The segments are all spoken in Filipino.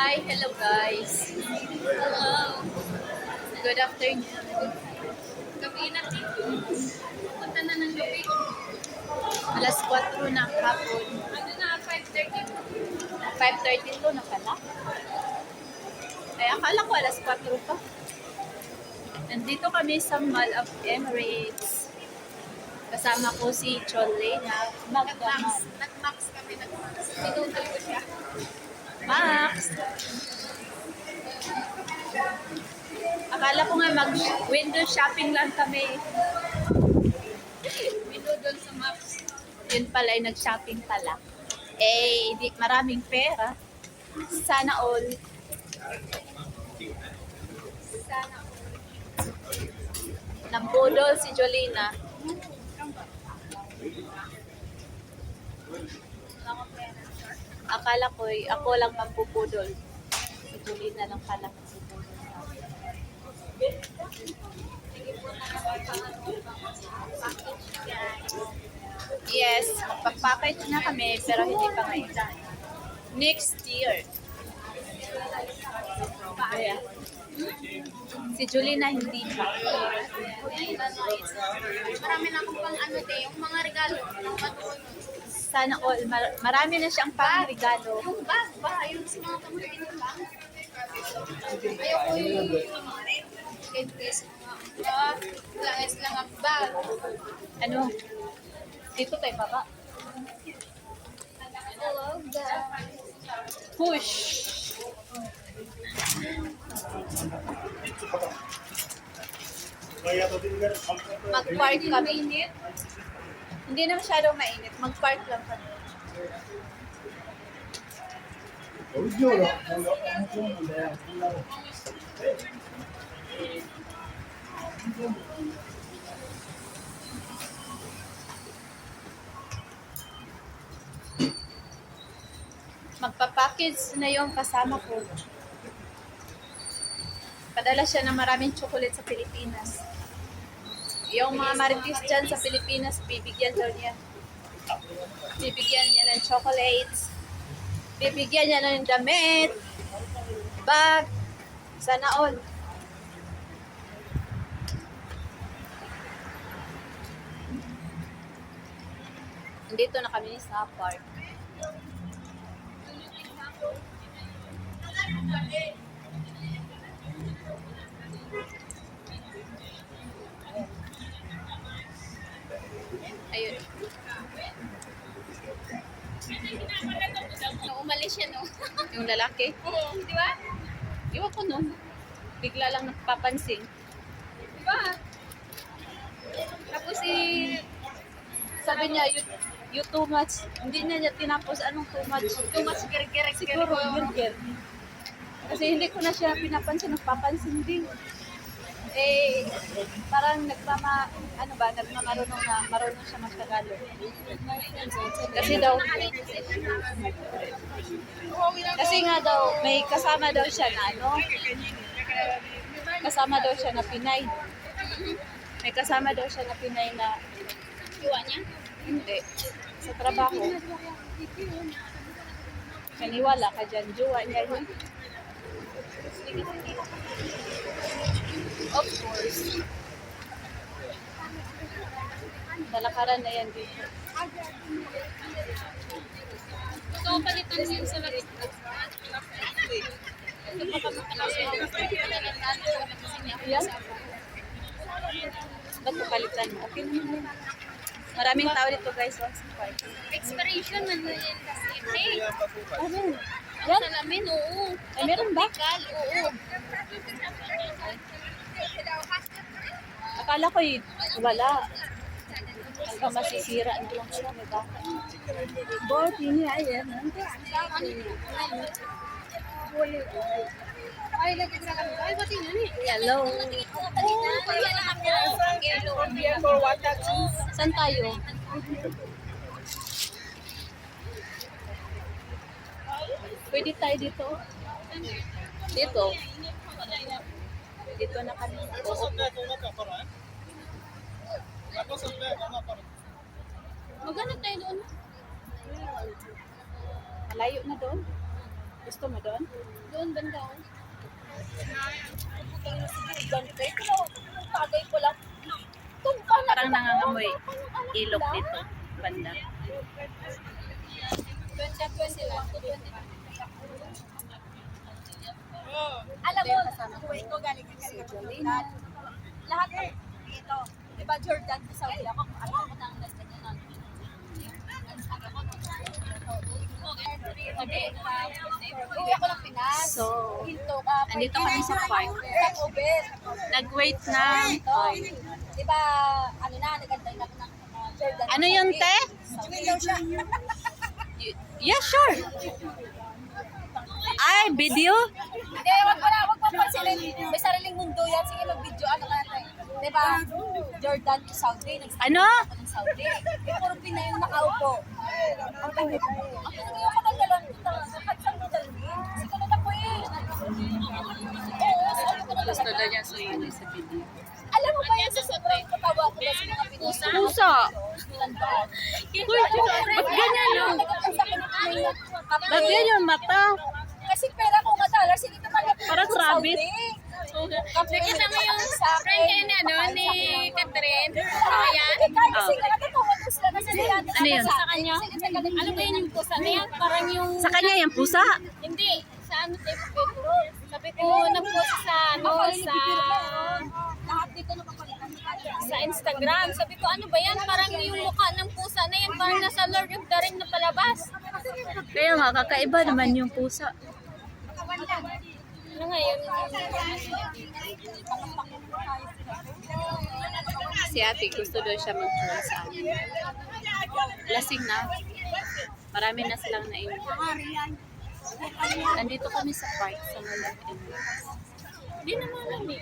Hi, hello guys. Hello. Good afternoon. Gabi na dito. Punta na ng gabi. Alas 4 na hapon. Ano na, 5:30? 5:32 na pala. Ay, akala ko alas 4 pa. Nandito kami sa Mall of Emirates. Kasama ko si Cholena. Nag-max kami. Pinutol ko siya. Max! Akala ko nga mag-window shopping lang kami. Pinudol sa Max. Yun pala ay nag-shopping pala. Eh, maraming pera. Sana all. Sana all. Nambudol si Jolina. Akala ko ako lang magbubudol. Si Jolina lang pala magbubudol sa akin. Yes, magpa-package na kami pero hindi pa ngayon. Next year. Kaya, si Jolina hindi pa. Marami na akong pang ano yung mga regalo. Sana all, marami na siyang pang-regalo. Yung bag ba? Yung sa mga kamutin ng bag? Ayoko yung headpiece. Langis lang ang bag. Ano? Dito tayo baba. Hello guys. Push! Mag-park kami. Hindi na masyadong mainit. Mag-park lang kami. Magpa-package na yung kasama ko. Padala siya ng maraming chocolate sa Pilipinas. Yung mga marites dyan sa Pilipinas, bibigyan daw niya. Bibigyan niya ng chocolates. Bibigyan niya ng damit. Bag. Sana all. Dito na kami sa park. Ayun. Umalis siya, no? Yung lalaki. Oo, di ba? Iwan ko nun. Bigla lang nagpapansin. Di ba? Tapos Sabi niya, you too much. Hindi niya tinapos anong too much. too much gergerek. Siguro, burger. Kasi hindi ko na siya pinapansin, nagpapansin din. Eh, parang marunong siya mag-Tagalog. Kasi daw, kasi nga daw, may kasama daw siya na kasama daw siya na Pinay. May kasama daw siya na Pinay na, Iwa niya? hindi, sa trabaho. Kaniwala ka dyan, jowa niya yun. Of course. Talakaran na yan dito. So, palitan yun sa lagi. Yan. Ba't papalitan mo? Okay naman yun. Maraming tao dito guys. Expiration man na yan kasi. Hey, Ano? Yan? salamin, oo. Ay, meron ba? Oo. Akala ko wala. Hanggang masisira. Hindi lang sila may baka. Board, ini ayan. Ay, lagi sa kami. Ay, pati yun eh. Hello. Saan tayo? Pwede tayo dito. Dito. Dito na kami. Oo. Maghanap tayo doon. Malayo na doon. Gusto mo doon? Doon, banda. Gante. Pero, tagay ko lang. Tumpa na. Parang nangangamoy ilok dito. Banda. 20 sila. Alam mo, ko galing lahat ng ito. Diba Jordan sa Saudi ako? Ano ako nang nagkanya uwi ako ng Pinas. So, Hinto ka. andito kami sa park. Uber. Nag-wait ng time. Diba, ano na, nagantay na ako ng Jordan. Ano yun, te? Saudi siya. Yeah, sure. Ay, video? Hindi, wag mo pansinin. May sariling mundo yan. Sige, mag-video. Ano ka natin? Diba, Jordan to Saudi. Ano? Ako ng Saudi. Puro Pinay yung nakaupo. Ang tanong yung katanggalan ko na. Saan mo dalhin? Kasi ko na po eh. Oo, sabi ko na Gusto daw niya suyili sa video. alam mo ba yan sa sobrang katawa ko ba sa mga Pinoy? Pusa. Tandaan. Uy, ba't ganyan yung... Ba't ganyan yung mata? Kasi pera ko nga dollar, sige na pala. Parang rabbit. Nakasama yung friend kayo ni ano, ni Catherine. Ayan. Oh. Sige, natatawa ko sila kasi nila. Ano yun? Sa kanya? Ano ba yun yung pusa na yan? Parang yung... Sa kanya yung pusa. Hindi. Sa ano tayo Pedro? Sabi ko, nag-post sa ano, sa... Lahat dito napapalitan. Sa Instagram. Sabi ko, ano ba yan? Parang yung mukha ng pusa na yan. Parang nasa Lord of the Rings na palabas. Kaya nga, kakaiba naman yung pusa. Ano nga yun? Si ate, gusto daw siya mag-join sa amin. Lasing na. Marami na silang naiwan. Nandito kami sa park sa Malay. Hindi na malamig.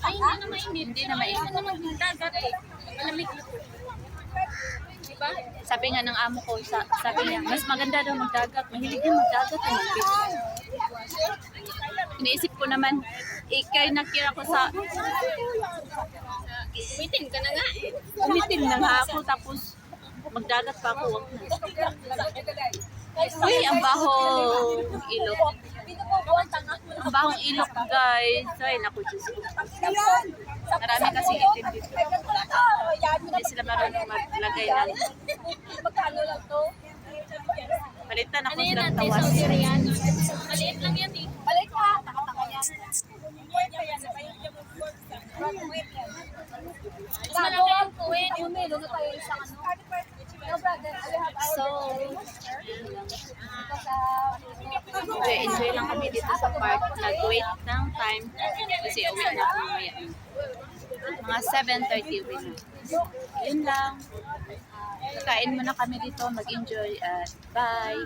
Ay, hindi na mainit. Hindi na mainit. Hindi na magdagat eh. Malamig na. Diba? Sabi nga ng amo ko, sabi niya, mas maganda daw magdagat. Mahilig din magdagat. Iniisip ko naman, ikay nakira ko sa... Umitin ka na nga. Umitin na nga ako, tapos magdagat pa ako. Wag na. Uy, ang baho ilok. Ang bahong ilok, guys. Ay, naku, Diyos ko. Marami kasi itim dito. Hindi sila marunong maglagay ng... Magkano lang to? Palitan ako Ano yan silang natin, tawas. Saudi Riyan? Maliit lang yan eh. Balik ka. Nakataka yan. Mas malaki yung kuwin. Yung melo na tayo sa ano. No, brother. So, enjoy lang kami dito sa park. Nag-wait ng time kasi uwi na ako mamaya. Mga 7:30 uwi na. Yun lang. Kain muna kami dito, mag-enjoy at bye.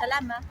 Salamat.